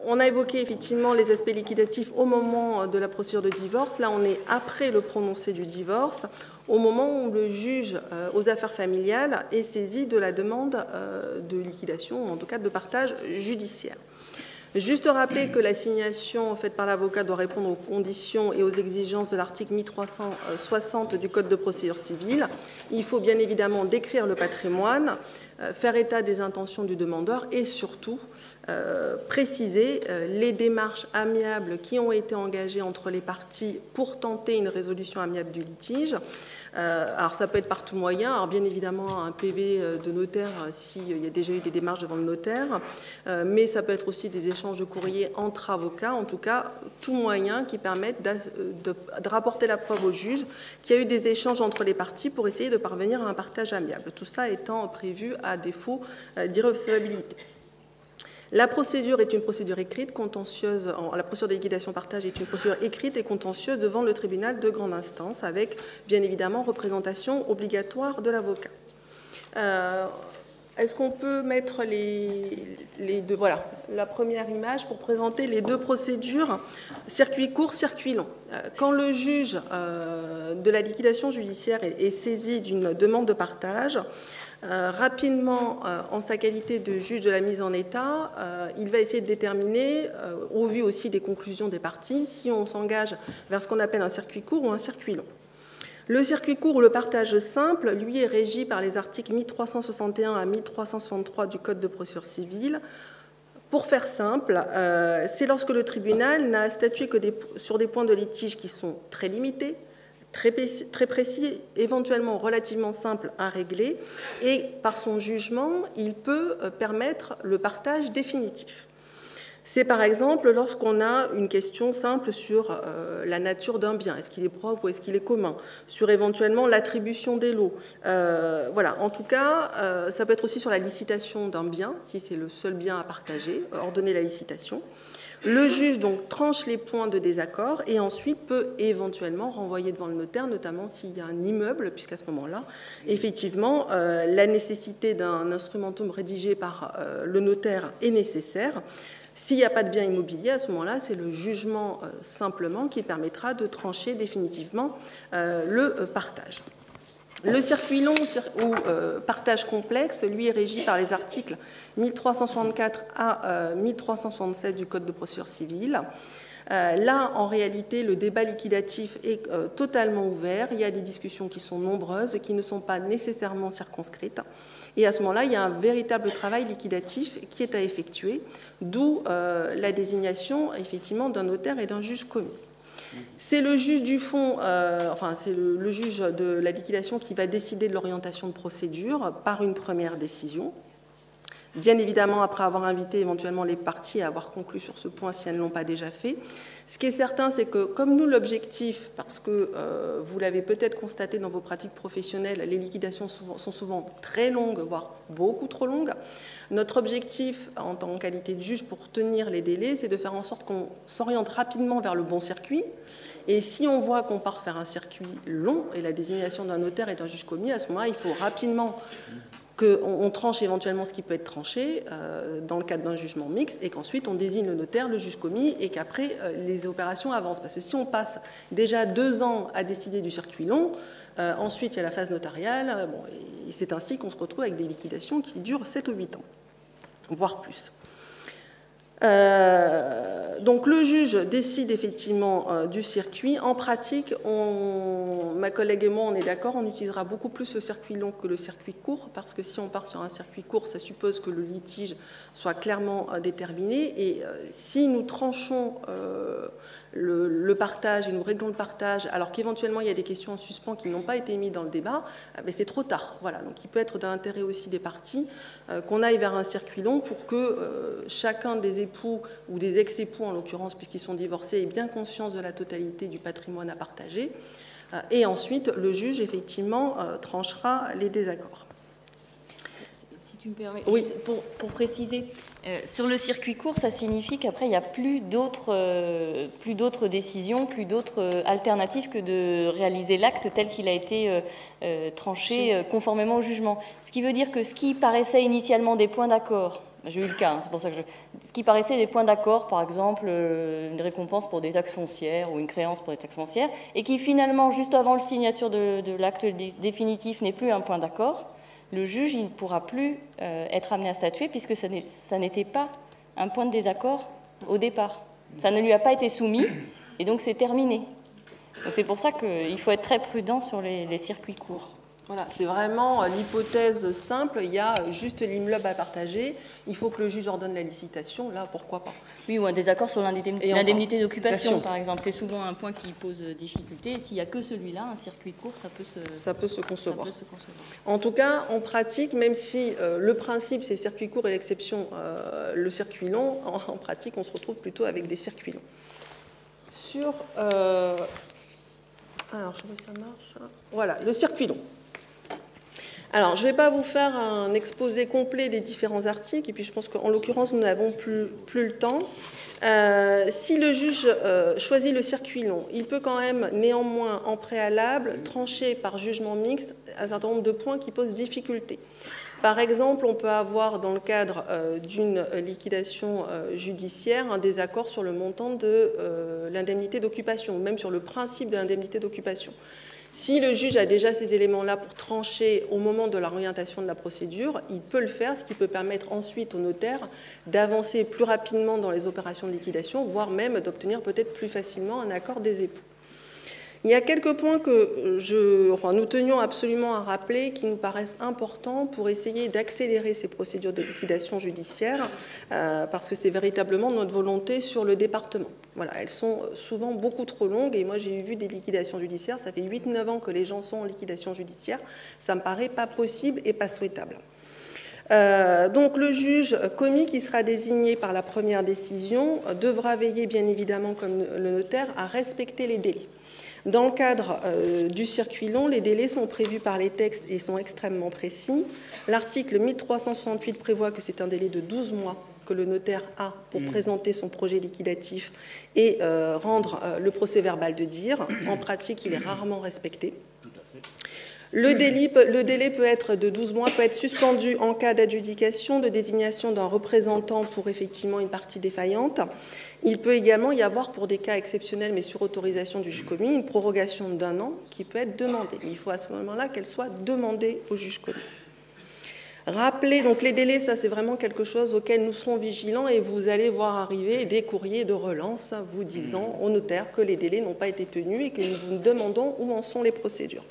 On a évoqué effectivement les aspects liquidatifs au moment de la procédure de divorce. Là, on est après le prononcé du divorce, au moment où le juge aux affaires familiales est saisi de la demande de liquidation, ou en tout cas de partage judiciaire. Juste rappeler que l'assignation faite par l'avocat doit répondre aux conditions et aux exigences de l'article 1360 du Code de procédure civile. Il faut bien évidemment décrire le patrimoine, faire état des intentions du demandeur et surtout préciser les démarches amiables qui ont été engagées entre les parties pour tenter une résolution amiable du litige. Alors ça peut être par tout moyen, alors bien évidemment un PV de notaire s'il y a déjà eu des démarches devant le notaire, mais ça peut être aussi des échanges de courrier entre avocats, en tout cas tout moyen qui permette de rapporter la preuve au juge qu'il y a eu des échanges entre les parties pour essayer de parvenir à un partage amiable, tout ça étant prévu à défaut d'irrecevabilité. La procédure est une procédure écrite, contentieuse. La procédure de liquidation-partage est une procédure écrite et contentieuse devant le tribunal de grande instance, avec bien évidemment représentation obligatoire de l'avocat. Est-ce qu'on peut mettre les deux, voilà, la première image pour présenter les deux procédures, circuit court, circuit long. Quand le juge de la liquidation judiciaire est saisi d'une demande de partage, rapidement, en sa qualité de juge de la mise en état, il va essayer de déterminer, au vu aussi des conclusions des parties, si on s'engage vers ce qu'on appelle un circuit court ou un circuit long. Le circuit court ou le partage simple, lui, est régi par les articles 1361 à 1363 du Code de procédure civile. Pour faire simple, c'est lorsque le tribunal n'a statué que sur des points de litige qui sont très limités, très précis, éventuellement relativement simples à régler, et par son jugement, il peut permettre le partage définitif. C'est par exemple lorsqu'on a une question simple sur la nature d'un bien, est-ce qu'il est propre ou est-ce qu'il est commun, sur éventuellement l'attribution des lots. Voilà, en tout cas, ça peut être aussi sur la licitation d'un bien, si c'est le seul bien à partager, ordonner la licitation. Le juge donc tranche les points de désaccord et ensuite peut éventuellement renvoyer devant le notaire, notamment s'il y a un immeuble, puisqu'à ce moment-là, effectivement, la nécessité d'un instrumentum rédigé par le notaire est nécessaire. S'il n'y a pas de bien immobilier, à ce moment-là, c'est le jugement simplement qui permettra de trancher définitivement le partage. Le circuit long ou partage complexe, lui, est régi par les articles 1364 à 1376 du Code de procédure civile. Là, en réalité, le débat liquidatif est totalement ouvert. Il y a des discussions qui sont nombreuses, qui ne sont pas nécessairement circonscrites. Et à ce moment-là, il y a un véritable travail liquidatif qui est à effectuer, d'où la désignation, effectivement, d'un notaire et d'un juge commis. C'est le juge du fond, enfin c'est le juge de la liquidation qui va décider de l'orientation de procédure par une première décision. Bien évidemment, après avoir invité éventuellement les parties à avoir conclu sur ce point si elles ne l'ont pas déjà fait. Ce qui est certain, c'est que comme nous, l'objectif, parce que vous l'avez peut-être constaté dans vos pratiques professionnelles, les liquidations sont souvent très longues, voire beaucoup trop longues. Notre objectif, en tant que qualité de juge, pour tenir les délais, c'est de faire en sorte qu'on s'oriente rapidement vers le bon circuit. Et si on voit qu'on part faire un circuit long, et la désignation d'un notaire et d'un juge commis, à ce moment-là, il faut rapidement qu'on tranche éventuellement ce qui peut être tranché dans le cadre d'un jugement mixte et qu'ensuite on désigne le notaire, le juge commis et qu'après les opérations avancent. Parce que si on passe déjà 2 ans à décider du circuit long, ensuite il y a la phase notariale, bon, et c'est ainsi qu'on se retrouve avec des liquidations qui durent 7 ou 8 ans, voire plus. Donc le juge décide effectivement du circuit. En pratique, ma collègue et moi, on est d'accord, on utilisera beaucoup plus le circuit long que le circuit court, parce que si on part sur un circuit court, ça suppose que le litige soit clairement déterminé. Et si nous tranchons le partage et nous réglons le partage, alors qu'éventuellement il y a des questions en suspens qui n'ont pas été mises dans le débat, mais c'est trop tard. Voilà. Donc il peut être de l'intérêt aussi des parties qu'on aille vers un circuit long pour que chacun des époux ou des ex-époux, en l'occurrence, puisqu'ils sont divorcés, ait bien conscience de la totalité du patrimoine à partager. Et ensuite, le juge, effectivement, tranchera les désaccords. Si tu me permets, oui. Pour préciser, sur le circuit court, ça signifie qu'après, il n'y a plus d'autres décisions, plus d'autres alternatives que de réaliser l'acte tel qu'il a été tranché conformément au jugement. Ce qui veut dire que ce qui paraissait initialement des points d'accord J'ai eu le cas, hein, c'est pour ça que ce qui paraissait des points d'accord, par exemple, une récompense pour des taxes foncières ou une créance pour des taxes foncières, et qui finalement, juste avant la signature de l'acte définitif, n'est plus un point d'accord, le juge il ne pourra plus être amené à statuer puisque ça n'était pas un point de désaccord au départ. Ça ne lui a pas été soumis et donc c'est terminé. C'est pour ça qu'il faut être très prudent sur les circuits courts. Voilà, c'est vraiment l'hypothèse simple, il y a juste l'immeuble à partager, il faut que le juge ordonne la licitation, là pourquoi pas. Oui, ou un désaccord sur l'indemnité d'occupation par exemple, c'est souvent un point qui pose difficulté, s'il n'y a que celui-là, un circuit court, ça peut se concevoir. En tout cas, en pratique, même si le principe c'est circuit court et l'exception le circuit long, en pratique on se retrouve plutôt avec des circuits longs. Sur... alors, je vois que ça marche. Voilà, le circuit long. Alors, je ne vais pas vous faire un exposé complet des différents articles, et puis je pense qu'en l'occurrence, nous n'avons plus le temps. Si le juge choisit le circuit long, il peut quand même néanmoins, en préalable, trancher par jugement mixte un certain nombre de points qui posent difficulté. Par exemple, on peut avoir, dans le cadre d'une liquidation judiciaire, un désaccord sur le montant de l'indemnité d'occupation, même sur le principe de l'indemnité d'occupation. Si le juge a déjà ces éléments-là pour trancher au moment de l'orientation de la procédure, il peut le faire, ce qui peut permettre ensuite au notaire d'avancer plus rapidement dans les opérations de liquidation, voire même d'obtenir peut-être plus facilement un accord des époux. Il y a quelques points que nous tenions absolument à rappeler qui nous paraissent importants pour essayer d'accélérer ces procédures de liquidation judiciaire, parce que c'est véritablement notre volonté sur le département. Voilà, elles sont souvent beaucoup trop longues, et moi j'ai vu des liquidations judiciaires, ça fait 8-9 ans que les gens sont en liquidation judiciaire, ça me paraît pas possible et pas souhaitable. Donc le juge commis qui sera désigné par la première décision devra veiller bien évidemment comme le notaire à respecter les délais. Dans le cadre du circuit long, les délais sont prévus par les textes et sont extrêmement précis. L'article 1368 prévoit que c'est un délai de 12 mois que le notaire a pour présenter son projet liquidatif et rendre le procès-verbal de dire. En pratique, il est rarement respecté. Le délai peut être de 12 mois, peut être suspendu en cas d'adjudication, de désignation d'un représentant pour effectivement une partie défaillante. Il peut également y avoir, pour des cas exceptionnels, mais sur autorisation du juge commis, une prorogation d'1 an qui peut être demandée. Mais il faut à ce moment-là qu'elle soit demandée au juge commis. Rappelez, donc les délais, ça c'est vraiment quelque chose auquel nous serons vigilants, et vous allez voir arriver des courriers de relance vous disant au notaire que les délais n'ont pas été tenus et que nous vous demandons où en sont les procédures.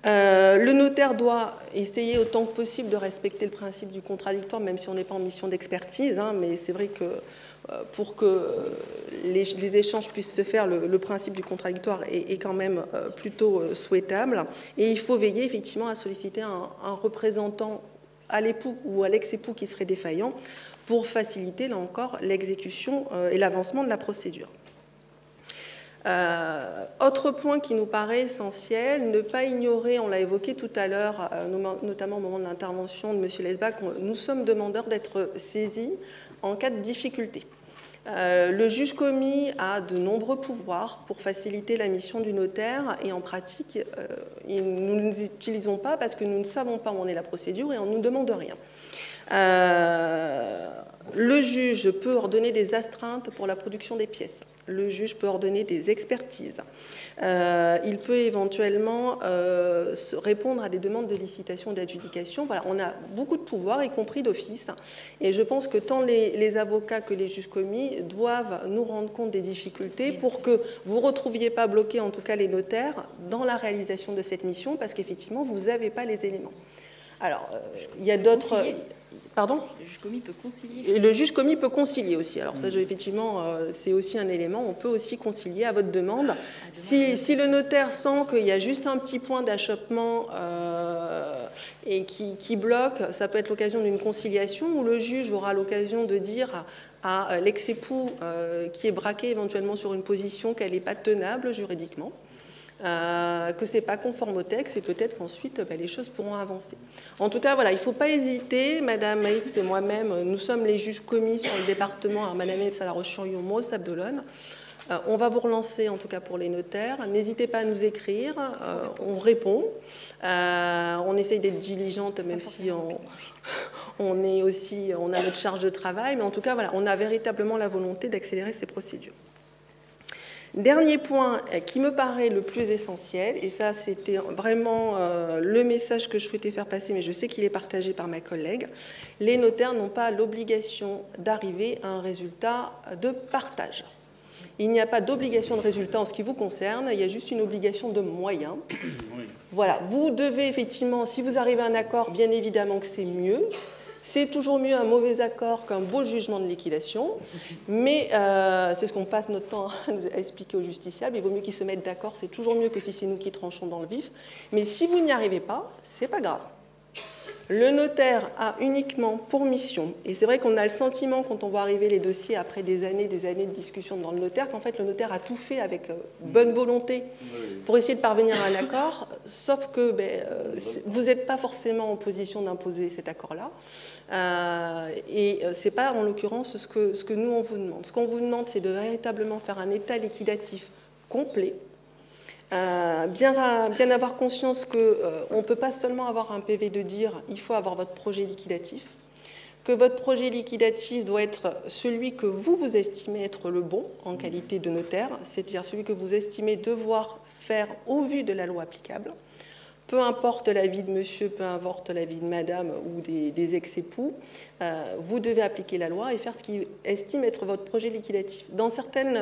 Le notaire doit essayer autant que possible de respecter le principe du contradictoire, même si on n'est pas en mission d'expertise, mais c'est vrai que pour que les échanges puissent se faire, le principe du contradictoire est quand même plutôt souhaitable. Et il faut veiller effectivement à solliciter un représentant à l'époux ou à l'ex-époux qui serait défaillant pour faciliter, là encore, l'exécution et l'avancement de la procédure. Autre point qui nous paraît essentiel, ne pas ignorer, on l'a évoqué tout à l'heure, notamment au moment de l'intervention de M. Lesbach, nous sommes demandeurs d'être saisis en cas de difficulté. Le juge commis a de nombreux pouvoirs pour faciliter la mission du notaire, et en pratique, nous ne les utilisons pas parce que nous ne savons pas où en est la procédure et on ne nous demande rien. Le juge peut ordonner des astreintes pour la production des pièces. Le juge peut ordonner des expertises. Il peut éventuellement répondre à des demandes de licitation ou d'adjudication. Voilà, on a beaucoup de pouvoirs, y compris d'office. Et je pense que tant les avocats que les juges commis doivent nous rendre compte des difficultés pour que vous ne retrouviez pas bloqués, en tout cas les notaires, dans la réalisation de cette mission, parce qu'effectivement, vous n'avez pas les éléments. Alors, il y a d'autres... Pardon ? Le juge commis peut concilier. Et le juge commis peut concilier aussi. Alors ça, effectivement, c'est aussi un élément. On peut aussi concilier à votre demande. Si le notaire sent qu'il y a juste un petit point d'achoppement et qui bloque, ça peut être l'occasion d'une conciliation où le juge aura l'occasion de dire à l'ex-époux qui est braqué éventuellement sur une position qu'elle n'est pas tenable juridiquement, que ce n'est pas conforme au texte, et peut-être qu'ensuite les choses pourront avancer. En tout cas, voilà, il ne faut pas hésiter. Madame Maïtz et moi-même, nous sommes les juges commis sur le département à Madame Maïtz à La Roche-sur-Yon, moi au Sable d'Olonne. On va vous relancer, en tout cas pour les notaires. N'hésitez pas à nous écrire, on répond. On essaye d'être diligente, même si on a notre charge de travail. Mais en tout cas, voilà, on a véritablement la volonté d'accélérer ces procédures. Dernier point qui me paraît le plus essentiel, et ça c'était vraiment le message que je souhaitais faire passer, mais je sais qu'il est partagé par ma collègue, les notaires n'ont pas l'obligation d'arriver à un résultat de partage. Il n'y a pas d'obligation de résultat en ce qui vous concerne, il y a juste une obligation de moyens. Voilà, vous devez effectivement, si vous arrivez à un accord, bien évidemment que c'est mieux. C'est toujours mieux un mauvais accord qu'un beau jugement de liquidation, mais c'est ce qu'on passe notre temps à expliquer aux justiciables. Il vaut mieux qu'ils se mettent d'accord, c'est toujours mieux que si c'est nous qui tranchons dans le vif. Mais si vous n'y arrivez pas, c'est pas grave. Le notaire a uniquement pour mission, et c'est vrai qu'on a le sentiment quand on voit arriver les dossiers après des années de discussion dans le notaire, qu'en fait le notaire a tout fait avec bonne volonté pour essayer de parvenir à un accord, sauf que vous n'êtes pas forcément en position d'imposer cet accord-là, et ce n'est pas en l'occurrence ce que nous on vous demande. Ce qu'on vous demande, c'est de véritablement faire un état liquidatif complet, bien avoir conscience qu'on ne peut pas seulement avoir un PV de dire il faut avoir votre projet liquidatif, que votre projet liquidatif doit être celui que vous estimez être le bon en qualité de notaire, c'est-à-dire celui que vous estimez devoir faire au vu de la loi applicable, peu importe l'avis de monsieur, peu importe l'avis de madame ou des ex-époux, vous devez appliquer la loi et faire ce qui estime être votre projet liquidatif. Dans certains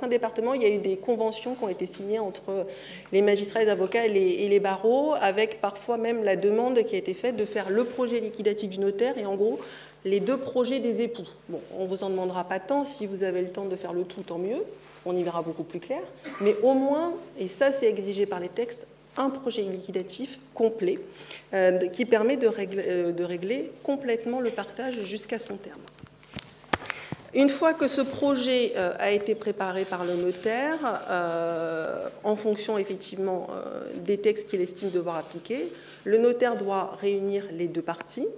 départements, il y a eu des conventions qui ont été signées entre les magistrats, les avocats et les barreaux, avec parfois même la demande qui a été faite de faire le projet liquidatif du notaire et en gros les deux projets des époux. Bon, on ne vous en demandera pas tant, si vous avez le temps de faire le tout, tant mieux, on y verra beaucoup plus clair, mais au moins, et ça c'est exigé par les textes, un projet liquidatif complet qui permet de régler complètement le partage jusqu'à son terme. Une fois que ce projet a été préparé par le notaire, en fonction effectivement des textes qu'il estime devoir appliquer, le notaire doit réunir les deux parties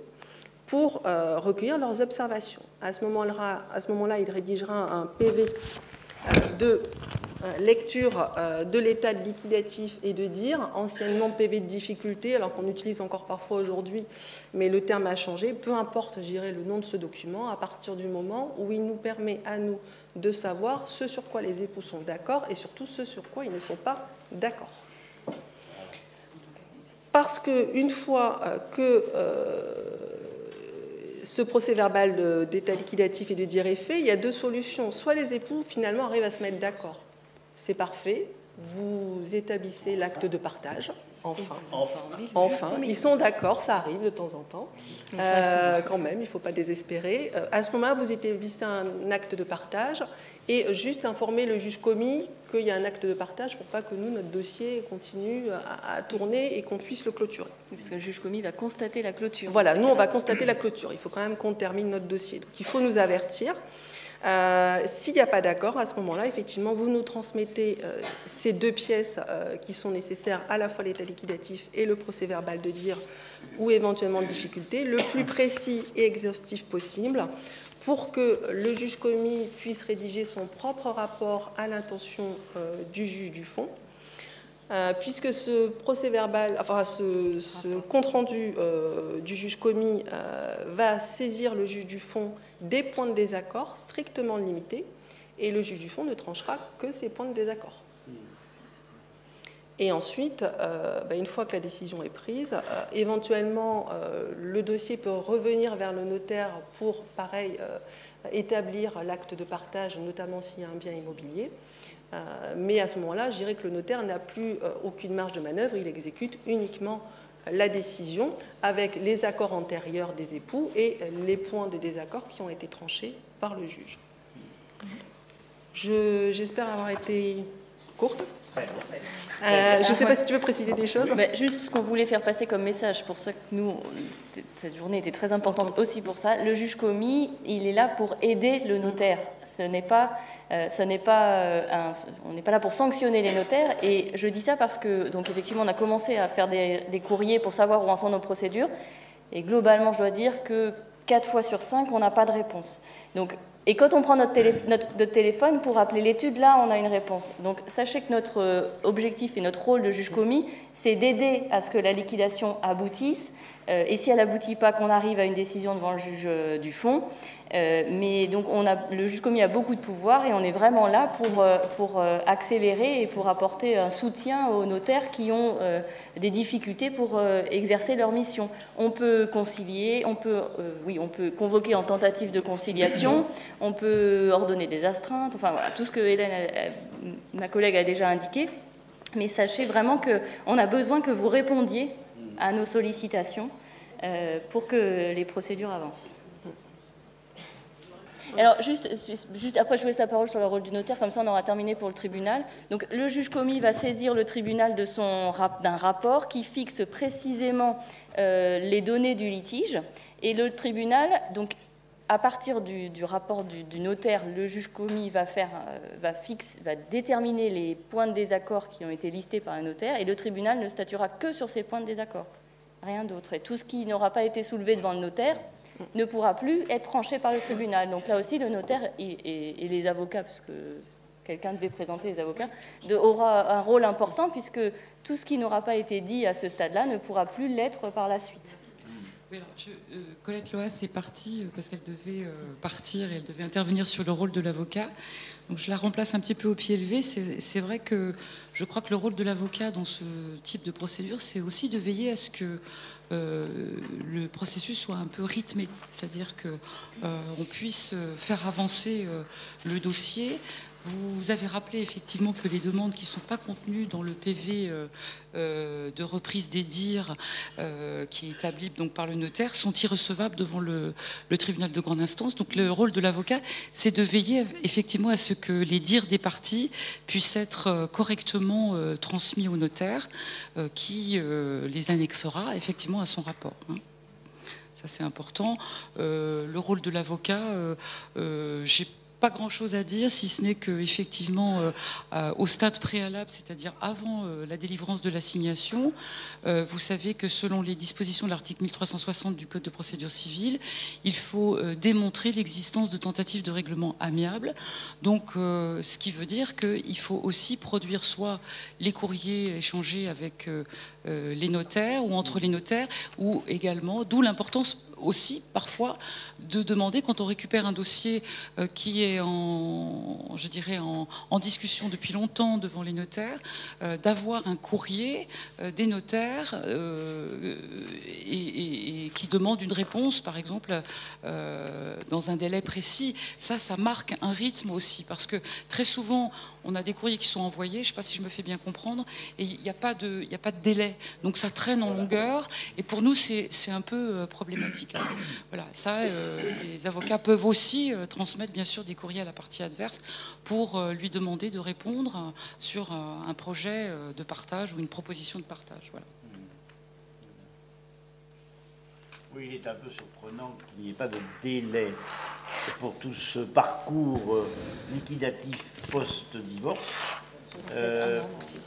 pour recueillir leurs observations. À ce moment-là, il rédigera un PV de lecture de l'état de liquidatif et de dire, anciennement PV de difficulté, alors qu'on utilise encore parfois aujourd'hui, mais le terme a changé, peu importe, je dirais, le nom de ce document, à partir du moment où il nous permet à nous de savoir ce sur quoi les époux sont d'accord et surtout ce sur quoi ils ne sont pas d'accord. Parce qu'une fois que ce procès-verbal d'état liquidatif et de dire est fait, il y a deux solutions. Soit les époux, finalement, arrivent à se mettre d'accord. C'est parfait, vous établissez l'acte de partage. Enfin, ils sont d'accord, ça arrive de temps en temps. Quand même, il ne faut pas désespérer. À ce moment-là, vous établissez un acte de partage et juste informer le juge commis qu'il y a un acte de partage pour pas que nous, notre dossier continue à tourner et qu'on puisse le clôturer. Parce que le juge commis va constater la clôture. Voilà, nous, on va constater la clôture. Il faut quand même qu'on termine notre dossier. Donc, il faut nous avertir. S'il n'y a pas d'accord, à ce moment-là, effectivement, vous nous transmettez ces deux pièces qui sont nécessaires, à la fois l'état liquidatif et le procès-verbal de dire ou éventuellement de difficulté, le plus précis et exhaustif possible, pour que le juge commis puisse rédiger son propre rapport à l'intention du juge du fond. Puisque ce procès-verbal, enfin ce compte-rendu du juge commis va saisir le juge du fond des points de désaccord strictement limités, et le juge du fond ne tranchera que ces points de désaccord. Et ensuite, une fois que la décision est prise, éventuellement, le dossier peut revenir vers le notaire pour, pareil, établir l'acte de partage, notamment s'il y a un bien immobilier. Mais à ce moment-là, je dirais que le notaire n'a plus aucune marge de manœuvre, il exécute uniquement la décision avec les accords antérieurs des époux et les points de désaccord qui ont été tranchés par le juge. J'espère avoir été courte. Je ne sais pas si tu veux préciser des choses. Juste ce qu'on voulait faire passer comme message, pour ça que nous, cette journée était très importante aussi pour ça. Le juge commis, il est là pour aider le notaire. On n'est pas là pour sanctionner les notaires. Et je dis ça parce que, donc effectivement, on a commencé à faire des courriers pour savoir où en sont nos procédures. Et globalement, je dois dire que 4 fois sur 5, on n'a pas de réponse. Donc, et quand on prend notre téléphone pour appeler l'étude, là, on a une réponse. Donc, sachez que notre objectif et notre rôle de juge commis, c'est d'aider à ce que la liquidation aboutisse, et si elle n'aboutit pas, qu'on arrive à une décision devant le juge du fond. Mais donc, le juge commis a beaucoup de pouvoir et on est vraiment là pour accélérer et pour apporter un soutien aux notaires qui ont des difficultés pour exercer leur mission. On peut concilier, on peut convoquer en tentative de conciliation, on peut ordonner des astreintes, enfin voilà, tout ce que Hélène, ma collègue, a déjà indiqué. Mais sachez vraiment qu'on a besoin que vous répondiez à nos sollicitations pour que les procédures avancent. Alors, juste après, je vous laisse la parole sur le rôle du notaire, comme ça on aura terminé pour le tribunal. Donc, le juge commis va saisir le tribunal d'un rapport qui fixe précisément les données du litige. Et le tribunal, donc, à partir du rapport du notaire, le juge commis va déterminer les points de désaccord qui ont été listés par le notaire, et le tribunal ne statuera que sur ces points de désaccord, rien d'autre. Et tout ce qui n'aura pas été soulevé devant le notaire ne pourra plus être tranché par le tribunal. Donc là aussi, le notaire et les avocats, parce que quelqu'un devait présenter les avocats, aura un rôle important, puisque tout ce qui n'aura pas été dit à ce stade-là ne pourra plus l'être par la suite. Oui, alors Colette Loas est partie parce qu'elle devait partir et elle devait intervenir sur le rôle de l'avocat. Donc je la remplace un petit peu au pied levé. C'est vrai que je crois que le rôle de l'avocat dans ce type de procédure, c'est aussi de veiller à ce que le processus soit un peu rythmé, c'est-à-dire qu'on puisse faire avancer le dossier. Vous avez rappelé effectivement que les demandes qui ne sont pas contenues dans le PV de reprise des dires qui est établi donc par le notaire sont irrecevables devant le tribunal de grande instance. Donc le rôle de l'avocat, c'est de veiller effectivement à ce que les dires des parties puissent être correctement transmis au notaire qui les annexera effectivement à son rapport. Ça, c'est important. Le rôle de l'avocat, j'ai pas grand-chose à dire, si ce n'est qu'effectivement, au stade préalable, c'est-à-dire avant la délivrance de l'assignation, vous savez que selon les dispositions de l'article 1360 du Code de procédure civile, il faut démontrer l'existence de tentatives de règlement amiable. Donc, ce qui veut dire qu'il faut aussi produire soit les courriers échangés avec les notaires ou entre les notaires, ou également, d'où l'importance aussi parfois de demander, quand on récupère un dossier qui est en discussion depuis longtemps devant les notaires, d'avoir un courrier des notaires et qui demande une réponse, par exemple, dans un délai précis. Ça marque un rythme aussi, parce que très souvent, on a des courriers qui sont envoyés, je ne sais pas si je me fais bien comprendre, et il n'y a pas de délai. Donc ça traîne en longueur, et pour nous, c'est un peu problématique. Voilà, ça, les avocats peuvent aussi transmettre, bien sûr, des courriers à la partie adverse pour lui demander de répondre sur un projet de partage ou une proposition de partage. Voilà. Oui, il est un peu surprenant qu'il n'y ait pas de délai pour tout ce parcours liquidatif post-divorce.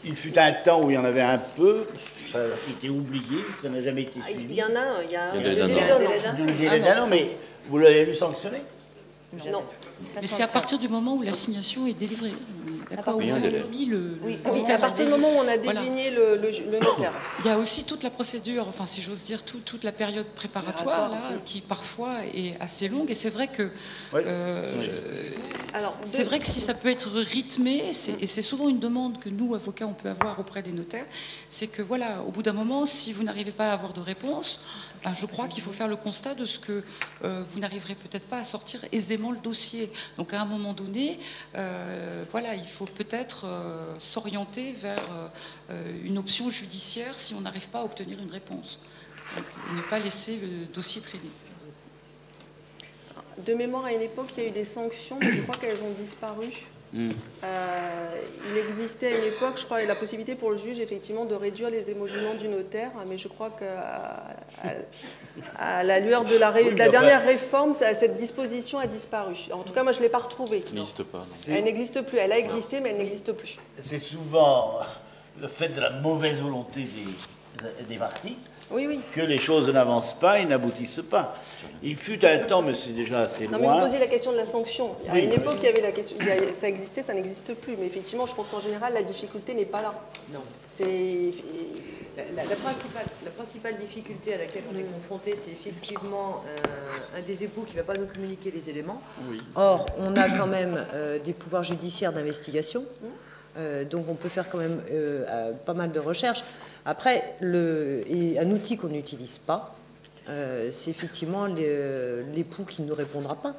Il fut un temps où il y en avait un peu, ça a été oublié, ça n'a jamais été suivi. Il y en a, il y a le délai d'un an, mais vous l'avez vu sanctionner? Non. Mais c'est à partir du moment où l'assignation est délivrée. D'accord. Oui, à partir du moment où on a désigné le notaire. Il y a aussi toute la procédure, enfin si j'ose dire, toute la période préparatoire là, qui parfois est assez longue. Et c'est vrai que c'est vrai que si ça peut être rythmé, et c'est souvent une demande que nous, avocats, on peut avoir auprès des notaires, c'est que voilà, au bout d'un moment, si vous n'arrivez pas à avoir de réponse, je crois qu'il faut faire le constat de ce que vous n'arriverez peut-être pas à sortir aisément le dossier. Donc à un moment donné, voilà, il faut peut-être s'orienter vers une option judiciaire si on n'arrive pas à obtenir une réponse. Donc, et ne pas laisser le dossier traîner. De mémoire, à une époque, il y a eu des sanctions, mais je crois qu'elles ont disparu. Il existait à une époque, je crois, la possibilité pour le juge, effectivement, de réduire les émoluments du notaire, mais je crois qu'à la lueur de la dernière réforme, cette disposition a disparu. En tout cas, moi, je ne l'ai pas retrouvée. Elle n'existe pas. Elle n'existe plus. Elle a existé, mais elle n'existe plus. C'est souvent le fait de la mauvaise volonté des parties, Oui, oui. que les choses n'avancent pas et n'aboutissent pas. Il fut un temps, mais c'est déjà assez Non, mais loin. vous posiez la question de la sanction. À Oui. une époque, il y avait la question, ça existait, ça n'existe plus. Mais effectivement, je pense qu'en général, la difficulté n'est pas là. Non. C'est... La principale difficulté à laquelle on est confronté, c'est effectivement un des époux qui ne va pas nous communiquer les éléments. Oui. Or, on a quand même des pouvoirs judiciaires d'investigation, donc on peut faire quand même pas mal de recherches. Après, et un outil qu'on n'utilise pas, c'est effectivement l'époux qui ne nous répondra pas.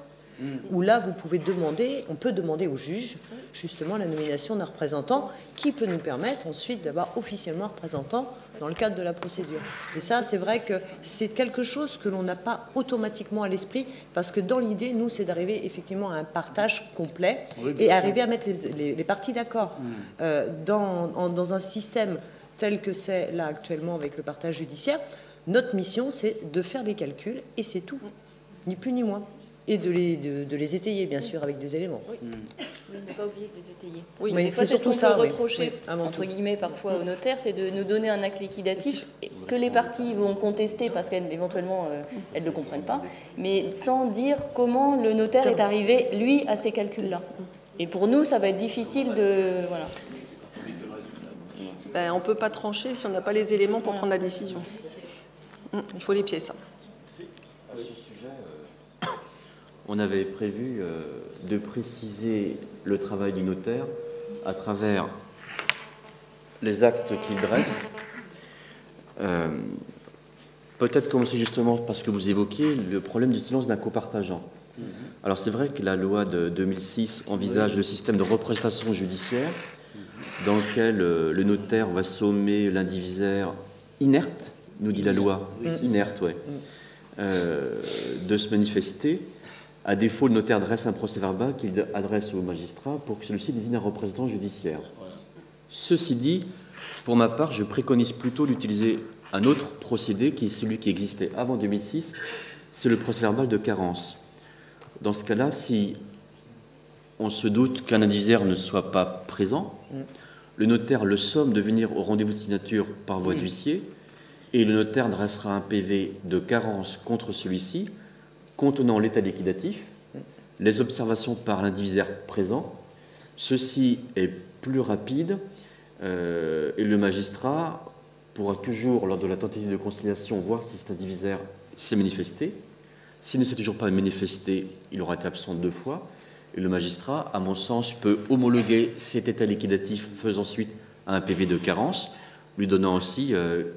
Où là, on peut demander au juge justement la nomination d'un représentant qui peut nous permettre ensuite d'avoir officiellement un représentant dans le cadre de la procédure. Et ça, c'est vrai que c'est quelque chose que l'on n'a pas automatiquement à l'esprit, parce que dans l'idée, nous, c'est d'arriver effectivement à un partage complet et arriver à mettre les parties d'accord. Dans un système tel que c'est là actuellement avec le partage judiciaire, notre mission, c'est de faire les calculs et c'est tout, ni plus ni moins. Et de les étayer, bien sûr, avec des éléments. Oui, ne pas oublier de les étayer. Oui, mais c'est surtout ça. Ce qu'on peut reprocher, avant entre tout. guillemets, parfois au notaire, c'est de nous donner un acte liquidatif que les parties vont contester parce qu'éventuellement, elles ne le comprennent pas, mais sans dire comment le notaire est arrivé, lui, à ces calculs-là. Et pour nous, ça va être difficile de... Voilà. Ben, on ne peut pas trancher si on n'a pas les éléments pour prendre la décision. Il faut les pièces. À ce sujet, on avait prévu de préciser le travail du notaire à travers les actes qu'il dresse. Peut-être commencer justement parce que vous évoquiez le problème du silence d'un copartageant. Alors c'est vrai que la loi de 2006 envisage le système de représentation judiciaire dans lequel le notaire va sommer l'indivisaire inerte, nous dit la loi, inerte, ouais, de se manifester. À défaut, le notaire dresse un procès-verbal qu'il adresse au magistrat pour que celui-ci désigne un représentant judiciaire. Ceci dit, pour ma part, je préconise plutôt d'utiliser un autre procédé qui est celui qui existait avant 2006, c'est le procès-verbal de carence. Dans ce cas-là, si on se doute qu'un indivisaire ne soit pas présent, le notaire le somme de venir au rendez-vous de signature par voie d'huissier et le notaire dressera un PV de carence contre celui-ci contenant l'état liquidatif, les observations par l'indivisaire présent. Ceci est plus rapide et le magistrat pourra toujours, lors de la tentative de conciliation, voir si cet indivisaire s'est manifesté. S'il ne s'est toujours pas manifesté, il aura été absent 2 fois. Et le magistrat, à mon sens, peut homologuer cet état liquidatif faisant suite à un PV de carence, lui donnant aussi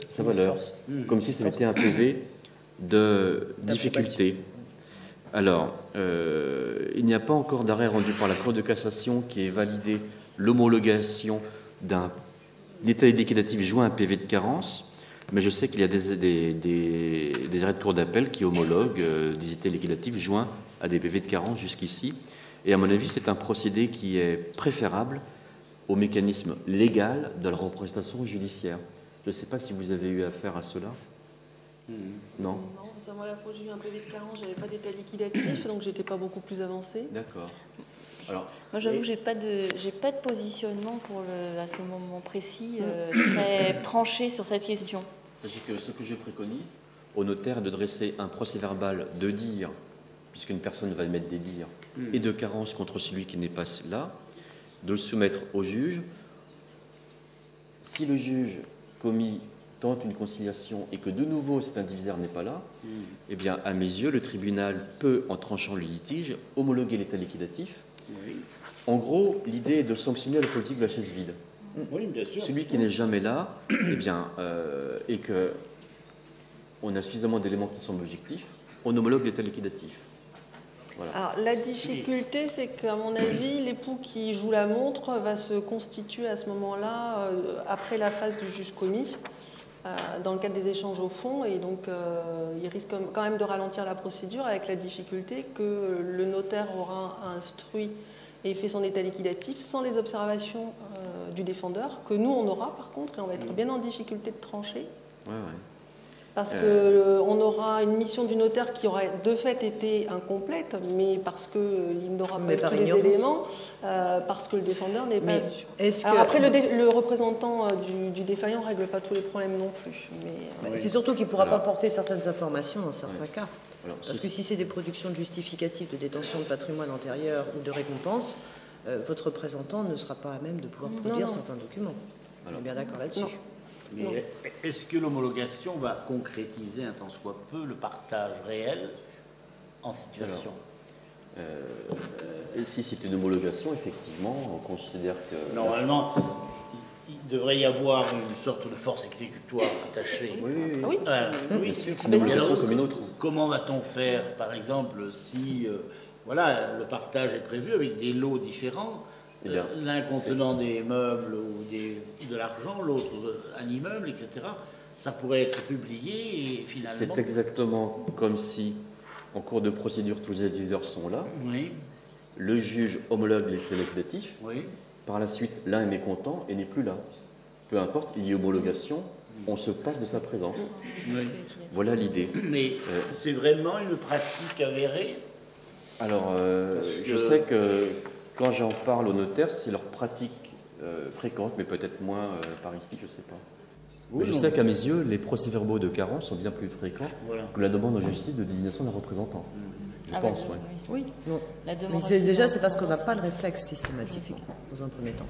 sa valeur, comme si c'était un PV de difficulté. Alors, il n'y a pas encore d'arrêt rendu par la Cour de cassation qui ait validé l'homologation d'un état liquidatif joint à un PV de carence, mais je sais qu'il y a des arrêts de cour d'appel qui homologuent des états liquidatifs joints à des PV de carence jusqu'ici. Et à mon avis, c'est un procédé qui est préférable au mécanisme légal de la représentation judiciaire. Je ne sais pas si vous avez eu affaire à cela. Non. Non, moi, la fois où j'ai eu un PV de carence, je n'avais pas d'état liquidatif, donc j'étais pas beaucoup plus avancée. D'accord. Alors, moi, j'avoue que j'ai pas de positionnement à ce moment précis très tranché sur cette question. Sachez que ce que je préconise au notaire est de dresser un procès-verbal de dire, puisqu'une personne va émettre des dires, et de carence contre celui qui n'est pas là, de le soumettre au juge. Si le juge commis tente une conciliation et que de nouveau cet indivisaire n'est pas là, eh bien, à mes yeux, le tribunal peut, en tranchant le litige, homologuer l'état liquidatif. En gros, l'idée est de sanctionner la politique de la chaise vide. Oui, bien sûr. Celui qui n'est jamais là, eh bien, et que on a suffisamment d'éléments qui semblent objectifs, on homologue l'état liquidatif. Voilà. Alors, la difficulté, c'est qu'à mon avis, l'époux qui joue la montre va se constituer à ce moment-là, après la phase du juge commis, dans le cadre des échanges au fond, et donc il risque quand même de ralentir la procédure, avec la difficulté que le notaire aura instruit et fait son état liquidatif sans les observations du défendeur, que nous on aura par contre, et on va être bien en difficulté de trancher. Ouais. Parce qu'on aura une mission du notaire qui aurait de fait été incomplète, mais parce qu'il n'aura pas eu tous les éléments, parce que le défendeur n'est pas... Alors après, le représentant du défaillant ne règle pas tous les problèmes non plus. Mais... C'est surtout qu'il ne pourra pas porter certaines informations dans certains cas. Parce que si c'est des productions de justificatifs de détention de patrimoine antérieur ou de récompense, votre représentant ne sera pas à même de pouvoir produire certains documents. On est bien d'accord là-dessus. Mais est-ce que l'homologation va concrétiser un tant soit peu le partage réel en situation? Si c'est une homologation, effectivement, on considère que... Normalement, il devrait y avoir une sorte de force exécutoire attachée. Oui, bien sûr, c'est une homologation comme une autre. Comment va-t-on faire, par exemple, si le partage est prévu avec des lots différents, l'un contenant des meubles ou de l'argent, l'autre un immeuble, etc. Ça pourrait être publié et finalement... C'est exactement comme si, en cours de procédure, tous les indivisaires sont là. Oui. Le juge homologue les faits liquidatifs. Oui. Par la suite, l'un est mécontent et n'est plus là. Peu importe, il y a homologation, on se passe de sa présence. Oui. Voilà l'idée. Mais c'est vraiment une pratique avérée? Alors, je sais que quand j'en parle aux notaires, c'est leur pratique fréquente, mais peut-être moins par ici, je ne sais pas. Oui, je sais qu'à mes yeux, les procès-verbaux de carence sont bien plus fréquents que la demande en justice de désignation d'un représentant. Je pense, oui. C'est parce qu'on n'a pas le réflexe systématique, dans un premier temps.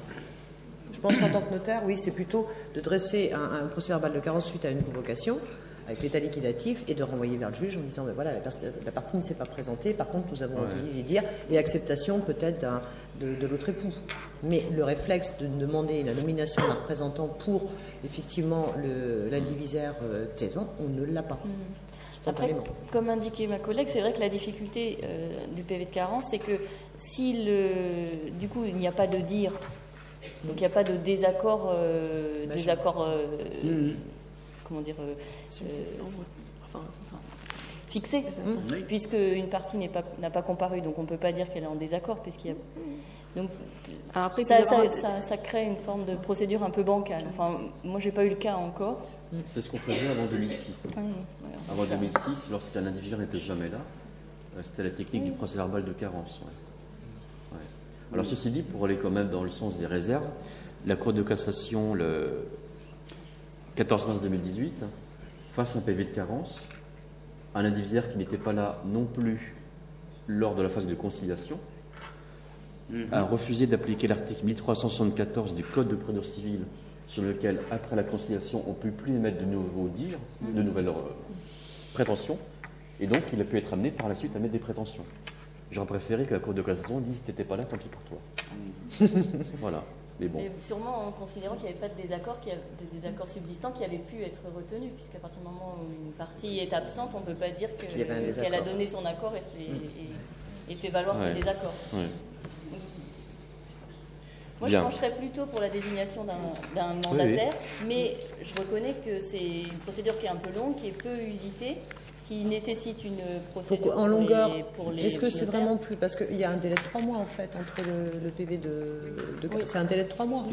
Je pense qu'en tant que notaire, oui, c'est plutôt de dresser un procès-verbal de carence suite à une convocation, avec l'état liquidatif, et de renvoyer vers le juge en disant voilà, la partie ne s'est pas présentée, par contre nous avons recueilli les dires, et acceptation peut-être de l'autre époux. Mais le réflexe de demander la nomination d'un représentant pour effectivement l'indivisaire taisant, on ne l'a pas. Après, comme indiquait ma collègue, c'est vrai que la difficulté du PV de carence, c'est que si du coup il n'y a pas de dire, donc il n'y a pas de désaccord, comment dire, fixé, puisque une partie n'a pas comparu, donc on ne peut pas dire qu'elle est en désaccord, puisqu'il y a... Donc, après, ça crée une forme de procédure un peu bancale. Enfin, moi, j'ai pas eu le cas encore. C'est ce qu'on faisait avant 2006. Avant 2006, lorsqu'un indivisaire n'était jamais là, c'était la technique du procès-verbal de carence. Alors, ceci dit, pour aller quand même dans le sens des réserves, la Cour de cassation, le 14 mars 2018, face à un PV de carence, un indivisaire qui n'était pas là non plus lors de la phase de conciliation, a refusé d'appliquer l'article 1374 du Code de procédure civile, sur lequel, après la conciliation, on ne peut plus émettre de nouveaux dires, de nouvelles prétentions, et donc il a pu être amené par la suite à mettre des prétentions. J'aurais préféré que la Cour de cassation dise « t'étais pas là, tant pis pour toi ». Voilà. Mais bon. Et sûrement en considérant qu'il n'y avait pas de désaccord, subsistant qui avait pu être retenu, puisqu'à partir du moment où une partie est absente, on ne peut pas dire qu'elle a donné son accord et fait valoir ses désaccords. Moi, je pencherais plutôt pour la désignation d'un mandataire, mais je reconnais que c'est une procédure qui est un peu longue, qui est peu usitée, qui nécessite une procédure en longueur. Est-ce que c'est vraiment plus... Parce qu'il y a un délai de 3 mois, en fait, entre le PV de... C'est un délai de 3 mois.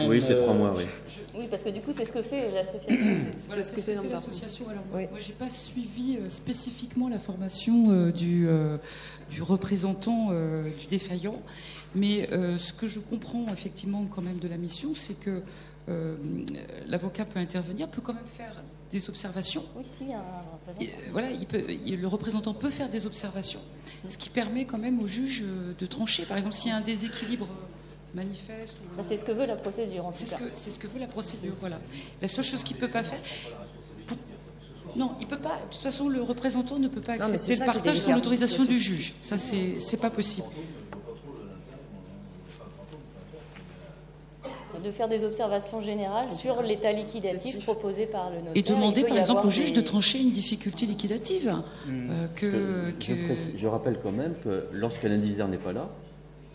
Oui, c'est 3 mois, oui. Oui, parce que du coup, c'est ce que fait l'association. C'est ce que fait l'association. Alors, moi, je n'ai pas suivi spécifiquement la formation du représentant du défaillant, mais ce que je comprends effectivement quand même de la mission, c'est que l'avocat peut intervenir, peut quand même faire des observations. Oui, si, un représentant. Le représentant peut faire des observations, ce qui permet quand même au juge de trancher. Par exemple, s'il y a un déséquilibre manifeste. C'est ce que veut la procédure, en tout cas. C'est ce que veut la procédure, voilà. La seule chose qu'il ne peut pas faire... Non, il peut pas. De toute façon, le représentant ne peut pas accepter le partage sans l'autorisation du juge. Ça, c'est pas possible. De faire des observations générales sur l'état liquidatif proposé par le notaire. Et demander, par exemple, au juge de trancher une difficulté liquidative. Je rappelle quand même que lorsqu'un indivisaire n'est pas là,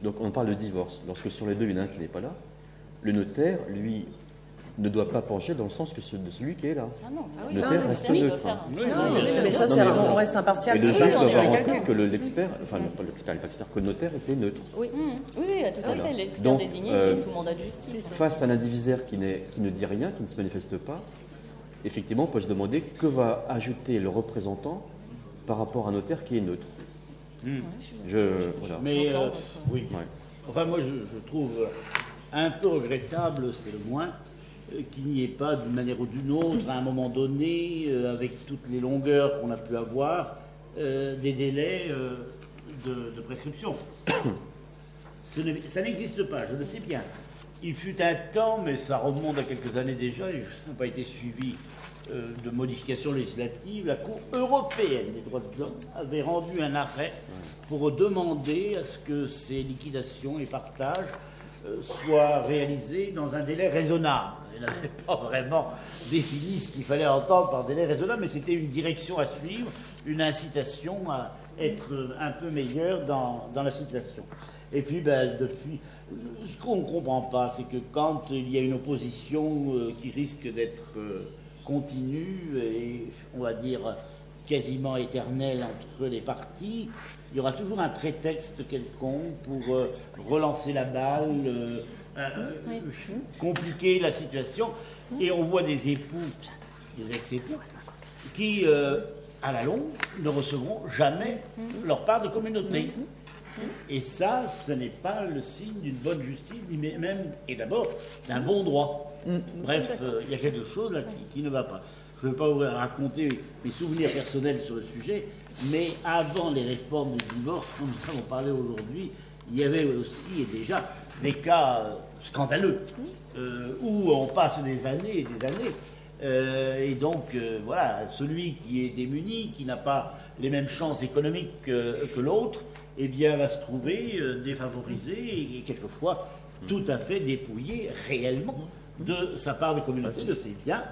donc on parle de divorce, lorsque sur les deux, il y en a un qui n'est pas là, le notaire, lui, ne doit pas pencher dans le sens de celui qui est là. Le notaire reste neutre. Mais ça, on reste impartial. Et le juge doit avoir en tête que l'expert, enfin pas l'expert, que le notaire était neutre. Oui, tout à fait. L'expert désigné est sous mandat de justice. Face à un indivisaire qui ne dit rien, qui ne se manifeste pas, effectivement, on peut se demander que va ajouter le représentant par rapport à un notaire qui est neutre. Voilà. Mais oui. Ouais. Enfin, moi, je trouve un peu regrettable, c'est le moins, qu'il n'y ait pas d'une manière ou d'une autre, à un moment donné, avec toutes les longueurs qu'on a pu avoir, des délais de prescription. Ça n'existe pas, je le sais bien. Il fut un temps, mais ça remonte à quelques années déjà, et ça n'a pas été suivi de modifications législatives. La Cour européenne des droits de l'homme avait rendu un arrêt pour demander à ce que ces liquidations et partages soient réalisés dans un délai raisonnable. Elle n'avait pas vraiment défini ce qu'il fallait entendre par délai raisonnable, mais c'était une direction à suivre, une incitation à être un peu meilleur dans la situation. Et puis, depuis, ce qu'on ne comprend pas, c'est que quand il y a une opposition qui risque d'être continue et, on va dire, quasiment éternelle entre les partis, il y aura toujours un prétexte quelconque pour relancer la balle, compliquer la situation. Et on voit des époux, des ex-époux, qui, à la longue, ne recevront jamais leur part de communauté. Et ça, ce n'est pas le signe d'une bonne justice, ni même, et d'abord, d'un bon droit. Bref, il y a quelque chose là qui ne va pas. Je ne vais pas vous raconter mes souvenirs personnels sur le sujet, mais avant les réformes du divorce, comme nous avons parlé aujourd'hui, il y avait aussi et déjà des cas scandaleux, où on passe des années et des années. Et donc, voilà, celui qui est démuni, qui n'a pas les mêmes chances économiques que l'autre, eh bien, va se trouver défavorisé et quelquefois tout à fait dépouillé réellement de sa part de communauté, de ses biens,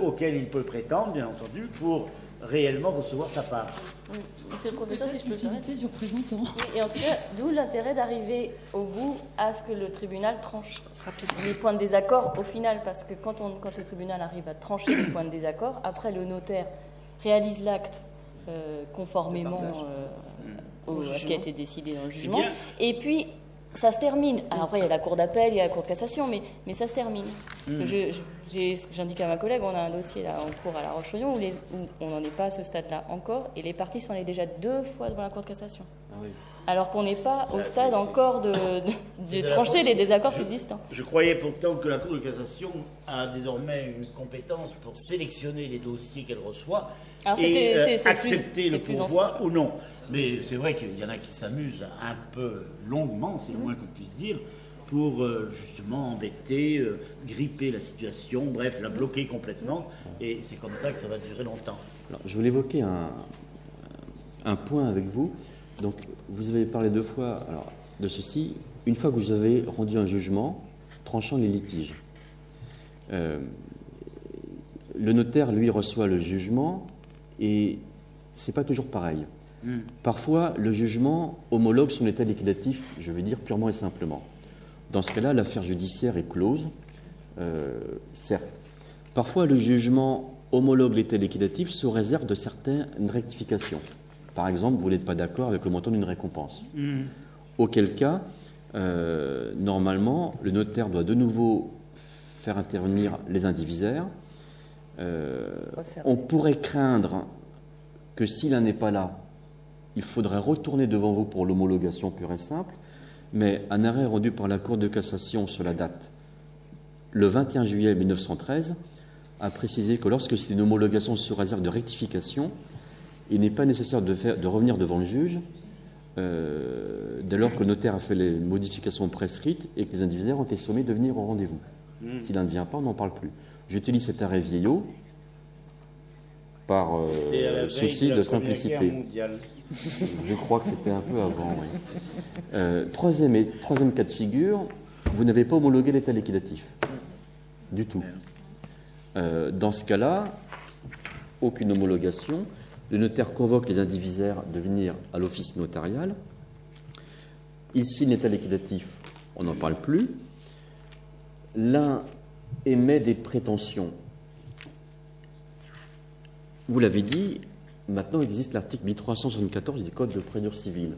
auxquels il peut prétendre, bien entendu, pour réellement recevoir sa part. Monsieur le professeur, si je peux me permettre. Du représentant. Et en tout cas, d'où l'intérêt d'arriver au bout à ce que le tribunal tranche les points de désaccord au final, parce que quand le tribunal arrive à trancher les points de désaccord, après le notaire réalise l'acte conformément à ce qui a été décidé dans le jugement, et puis ça se termine. Alors après, il y a la cour d'appel, il y a la cour de cassation, mais ça se termine. J'indique à ma collègue, on a un dossier là en cours à La Roche-sur-Yon où on n'en est pas à ce stade-là encore, et les parties sont allées déjà 2 fois devant la cour de cassation. Ah oui. Alors qu'on n'est pas au stade encore de trancher les désaccords subsistants. Je croyais pourtant que la Cour de cassation a désormais une compétence pour sélectionner les dossiers qu'elle reçoit et accepter le pourvoi ou non. Mais c'est vrai qu'il y en a qui s'amusent un peu longuement, c'est le moins qu'on puisse dire, pour justement embêter, gripper la situation, bref, la bloquer complètement. Et c'est comme ça que ça va durer longtemps. Alors, je voulais évoquer un point avec vous. Donc, vous avez parlé 2 fois de ceci. Une fois que vous avez rendu un jugement tranchant les litiges, le notaire, lui, reçoit le jugement et c'est pas toujours pareil. Parfois, le jugement homologue son état liquidatif, je vais dire purement et simplement. Dans ce cas-là, l'affaire judiciaire est close, certes. Parfois, le jugement homologue l'état liquidatif sous réserve de certaines rectifications. Par exemple, vous n'êtes pas d'accord avec le montant d'une récompense. Auquel cas, normalement, le notaire doit de nouveau faire intervenir les indivisaires. On pourrait craindre que s'il n'en est pas là, il faudrait retourner devant vous pour l'homologation pure et simple, mais un arrêt rendu par la Cour de cassation sur la date le 21 juillet 1913 a précisé que lorsque c'est une homologation sous réserve de rectification, il n'est pas nécessaire de revenir devant le juge dès lors que le notaire a fait les modifications prescrites et que les indivisaires ont été sommés de venir au rendez-vous. S'il n'en vient pas, on n'en parle plus. J'utilise cet arrêt vieillot par souci de simplicité. Je crois que c'était un peu avant. Oui. Troisième cas de figure, vous n'avez pas homologué l'état liquidatif. Du tout. Dans ce cas-là, aucune homologation. Le notaire convoque les indivisaires de venir à l'office notarial. Il signe l'état liquidatif, on n'en parle plus. L'un émet des prétentions. Vous l'avez dit, maintenant existe l'article 1374 du Code de procédure civile.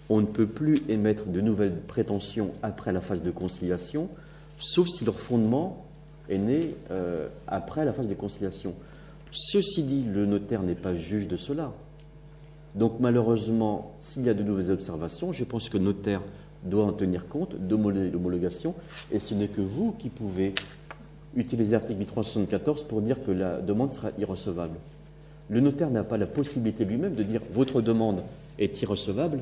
On ne peut plus émettre de nouvelles prétentions après la phase de conciliation, sauf si leur fondement est né après la phase de conciliation. Ceci dit, le notaire n'est pas juge de cela. Donc malheureusement, s'il y a de nouvelles observations, je pense que le notaire doit en tenir compte de l'homologation, et ce n'est que vous qui pouvez utiliser l'article 374 pour dire que la demande sera irrecevable. Le notaire n'a pas la possibilité lui-même de dire « votre demande est irrecevable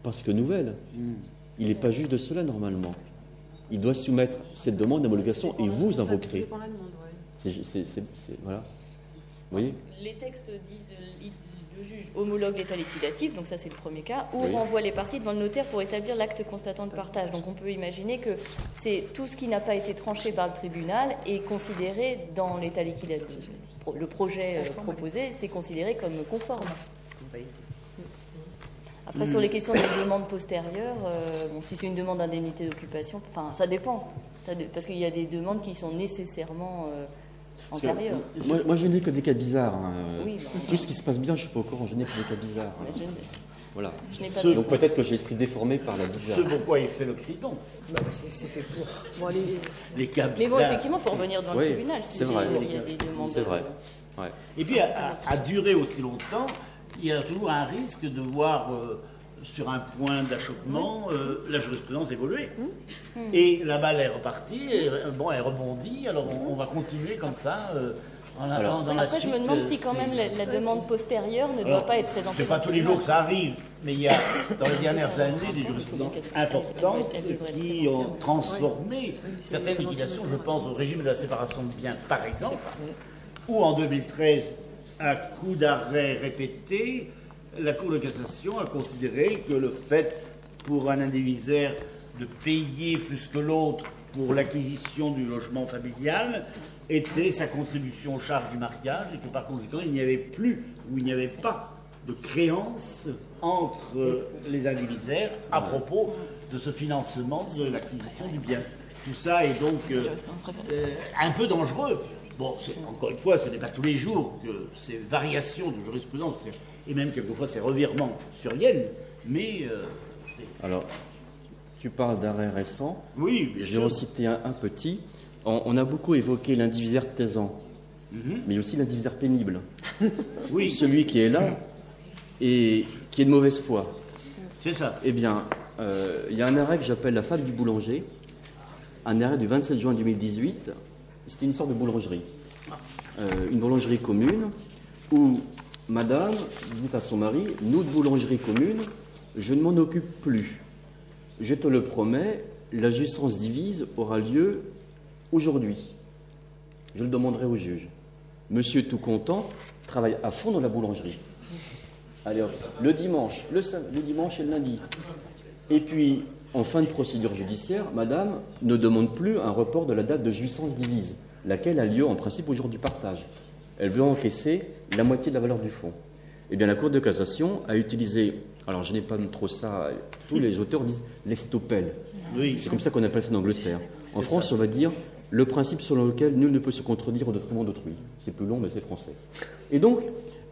parce que nouvelle ». Il n'est pas juge de cela normalement. Il doit soumettre cette demande d'homologation et vous invoquerez. Voilà. Vous voyez ? Les textes disent le juge homologue l'état liquidatif, donc ça c'est le premier cas, ou Oui. renvoie les parties devant le notaire pour établir l'acte constatant de partage. Donc on peut imaginer que c'est tout ce qui n'a pas été tranché par le tribunal est considéré dans l'état liquidatif. Le projet proposé, c'est considéré comme conforme. Après, sur les questions des demandes postérieures, bon, si c'est une demande d'indemnité d'occupation, enfin, ça dépend. Parce qu'il y a des demandes qui sont nécessairement antérieures. Moi, je n'ai que des cas bizarres. Hein. Oui, Tout ce qui se passe bien, je ne suis pas au courant, je n'ai que des cas bizarres. Mais Voilà. je n'ai pas Donc peut-être que j'ai l'esprit déformé par la bizarre. Ce pourquoi il fait le cridon. C'est fait pour. Bon, Les cas Mais bon, bizarres. effectivement, il faut revenir devant Oui, le tribunal c'est vrai. s'il y a des demandes. C'est vrai. Ouais. Et puis, à durer aussi longtemps, il y a toujours un risque de voir sur un point d'achoppement la jurisprudence évoluer. Et la balle est repartie, et, bon, elle rebondit, alors on va continuer comme ça en attendant dans la Après, suite. je me demande si quand même la demande postérieure ne doit pas être présentée. C'est pas tous les jours que ça arrive, mais il y a dans les dernières années des jurisprudences importantes qui ont transformé certaines liquidations. Je pense au régime de la séparation de biens, par exemple, où en 2013, à coup d'arrêt répété, la Cour de cassation a considéré que le fait pour un indivisaire de payer plus que l'autre pour l'acquisition du logement familial était sa contribution aux charges du mariage et que par conséquent il n'y avait plus ou il n'y avait pas de créance entre les indivisaires à propos de ce financement de l'acquisition du bien. Tout ça est donc un peu dangereux. Bon, encore une fois, ce n'est pas tous les jours que ces variations de jurisprudence, et même quelquefois ces revirements surviennent, mais Alors, tu parles d'arrêt récent. oui, Je vais en citer un petit. On a beaucoup évoqué l'indivisaire taisant, mais aussi l'indivisaire pénible. Oui, Celui qui est là et qui est de mauvaise foi. c'est ça. Eh bien, il y a un arrêt que j'appelle la fable du boulanger, un arrêt du 27 juin 2018. C'était une sorte de boulangerie. Une boulangerie commune où madame dit à son mari, nous de boulangerie commune, je ne m'en occupe plus. Je te le promets, la jouissance divise aura lieu aujourd'hui. Je le demanderai au juge. Monsieur tout content travaille à fond dans la boulangerie. Allez hop, le dimanche, le dimanche et le lundi. Et puis, en fin de procédure judiciaire, madame ne demande plus un report de la date de jouissance divise, laquelle a lieu en principe au jour du partage. Elle veut encaisser la moitié de la valeur du fonds. Eh bien, la Cour de cassation a utilisé, alors je n'ai pas trop ça, tous les auteurs disent l'estoppel. Oui. C'est comme ça qu'on appelle ça en Angleterre. En France, on va dire le principe selon lequel nul ne peut se contredire au détriment d'autrui. C'est plus long, mais c'est français. Et donc,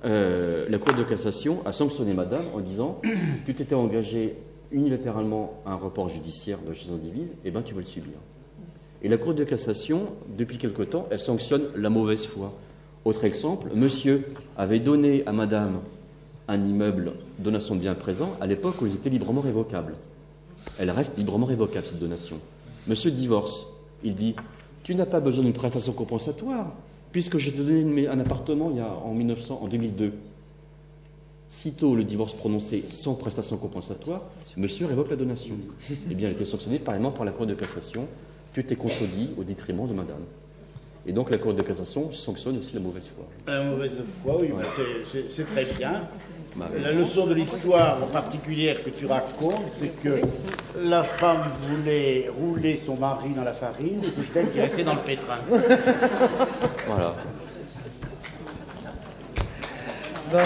la Cour de cassation a sanctionné madame en disant tu t'étais engagé unilatéralement à un report judiciaire de jouissance divise, eh bien tu vas le subir. Et la Cour de cassation, depuis quelque temps, elle sanctionne la mauvaise foi. Autre exemple, monsieur avait donné à madame un immeuble, donation de biens présents, à l'époque où ils étaient librement révocables. Elle reste librement révocable, cette donation. Monsieur divorce. Il dit, tu n'as pas besoin d'une prestation compensatoire, puisque je t'ai donné un appartement en 2002. Sitôt le divorce prononcé sans prestation compensatoire, monsieur révoque la donation. Eh bien, elle était sanctionnée pareillement par la Cour de cassation. Tu t'es contredit au détriment de madame. Et donc la Cour de cassation sanctionne aussi la mauvaise foi. La mauvaise foi, oui, Ouais. c'est très bien. Bah, La leçon de l'histoire particulière que tu racontes, c'est que la femme voulait rouler son mari dans la farine et c'est elle qui restait dans le pétrin. Voilà. Bon.